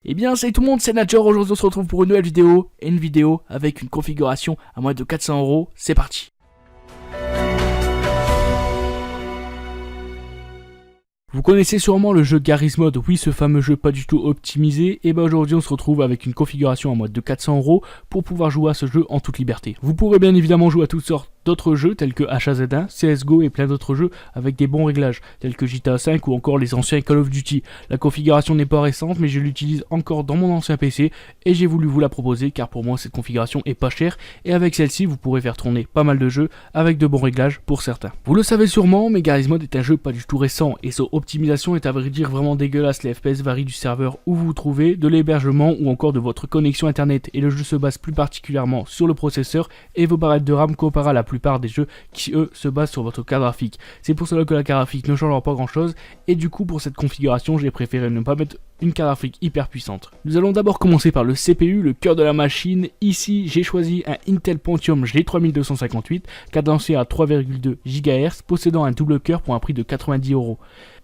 Eh bien salut tout le monde, c'est Nature. Aujourd'hui on se retrouve pour une nouvelle vidéo, et une vidéo avec une configuration à moins de 400 €, c'est parti. Vous connaissez sûrement le jeu Garry's Mod, oui ce fameux jeu pas du tout optimisé, et bien aujourd'hui on se retrouve avec une configuration à moins de 400 € pour pouvoir jouer à ce jeu en toute liberté. Vous pourrez bien évidemment jouer à toutes sortes d'autres jeux tels que HAZ1, CSGO et plein d'autres jeux avec des bons réglages tels que GTA 5 ou encore les anciens Call of Duty. La configuration n'est pas récente mais je l'utilise encore dans mon ancien PC et j'ai voulu vous la proposer car pour moi cette configuration est pas chère et avec celle-ci vous pourrez faire tourner pas mal de jeux avec de bons réglages pour certains. Vous le savez sûrement mais Garry's Mod est un jeu pas du tout récent et son optimisation est à vrai dire vraiment dégueulasse. Les FPS varient du serveur où vous vous trouvez, de l'hébergement ou encore de votre connexion internet et le jeu se base plus particulièrement sur le processeur et vos barrettes de RAM comparé à la plupart des jeux qui eux se basent sur votre carte graphique. C'est pour cela que la carte graphique ne changera pas grand chose et du coup pour cette configuration j'ai préféré ne pas mettre une carte graphique hyper puissante. Nous allons d'abord commencer par le CPU, le cœur de la machine. Ici j'ai choisi un Intel Pentium G3258 cadencé à 3,2 GHz possédant un double cœur pour un prix de 90 €.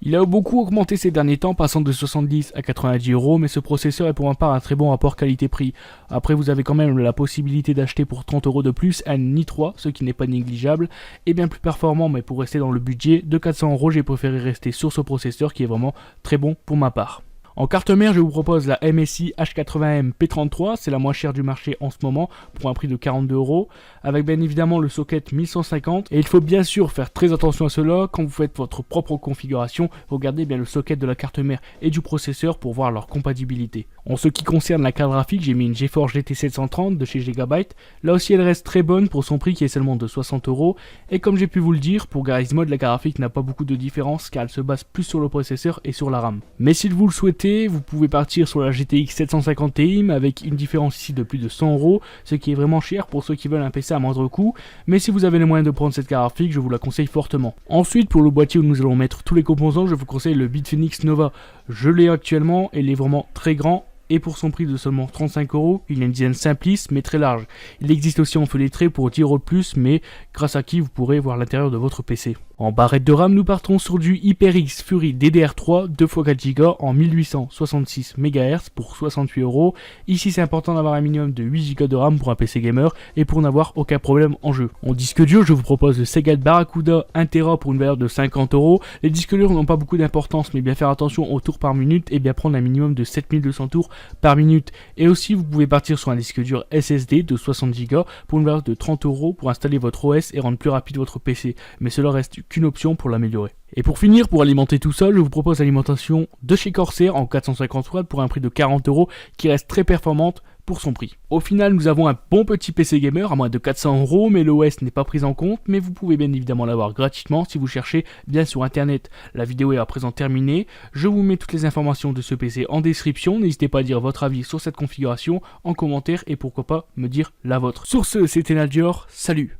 Il a beaucoup augmenté ces derniers temps passant de 70 à 90 € mais ce processeur est pour ma part un très bon rapport qualité-prix. Après vous avez quand même la possibilité d'acheter pour 30 € de plus un i3 ce qui n'est pas négligeable et bien plus performant mais pour rester dans le budget de 400 € j'ai préféré rester sur ce processeur qui est vraiment très bon pour ma part. En carte mère, je vous propose la MSI H80M P33, c'est la moins chère du marché en ce moment, pour un prix de 42 €, avec bien évidemment le socket 1150, et il faut bien sûr faire très attention à cela, quand vous faites votre propre configuration, regardez bien le socket de la carte mère et du processeur pour voir leur compatibilité. En ce qui concerne la carte graphique, j'ai mis une GeForce GT 730 de chez Gigabyte, là aussi elle reste très bonne pour son prix qui est seulement de 60 €, et comme j'ai pu vous le dire, pour Garry's Mod, la carte graphique n'a pas beaucoup de différence car elle se base plus sur le processeur et sur la RAM. Mais si vous le souhaitez, vous pouvez partir sur la GTX 750 Ti avec une différence ici de plus de 100 €, ce qui est vraiment cher pour ceux qui veulent un PC à moindre coût, mais si vous avez les moyens de prendre cette carte graphique, je vous la conseille fortement. Ensuite, pour le boîtier où nous allons mettre tous les composants, je vous conseille le Bitfenix Nova. Je l'ai actuellement et il est vraiment très grand. Et pour son prix de seulement 35 €, il a une design simpliste mais très large. Il existe aussi en fenêtré pour 10 € de plus, mais grâce à qui vous pourrez voir l'intérieur de votre PC. En barrette de RAM, nous partons sur du HyperX Fury DDR3 2x4 Go en 1866 MHz pour 68 €. Ici c'est important d'avoir un minimum de 8 Go de RAM pour un PC gamer et pour n'avoir aucun problème en jeu. En disque dur, je vous propose le Seagate Barracuda 1 Tera pour une valeur de 50 €. Les disques durs n'ont pas beaucoup d'importance mais bien faire attention aux tours par minute et bien prendre un minimum de 7200 tours par minute. Et aussi vous pouvez partir sur un disque dur SSD de 60 Go pour une valeur de 30 € pour installer votre OS et rendre plus rapide votre PC, mais cela reste qu'une option pour l'améliorer. Et pour finir, pour alimenter tout ça, je vous propose l'alimentation de chez Corsair en 450 watts pour un prix de 40 € qui reste très performante pour son prix. Au final, nous avons un bon petit PC gamer à moins de 400 €, mais l'OS n'est pas pris en compte, mais vous pouvez bien évidemment l'avoir gratuitement si vous cherchez bien sur internet. La vidéo est à présent terminée, je vous mets toutes les informations de ce PC en description, n'hésitez pas à dire votre avis sur cette configuration en commentaire et pourquoi pas me dire la vôtre. Sur ce, c'était Nadior, salut!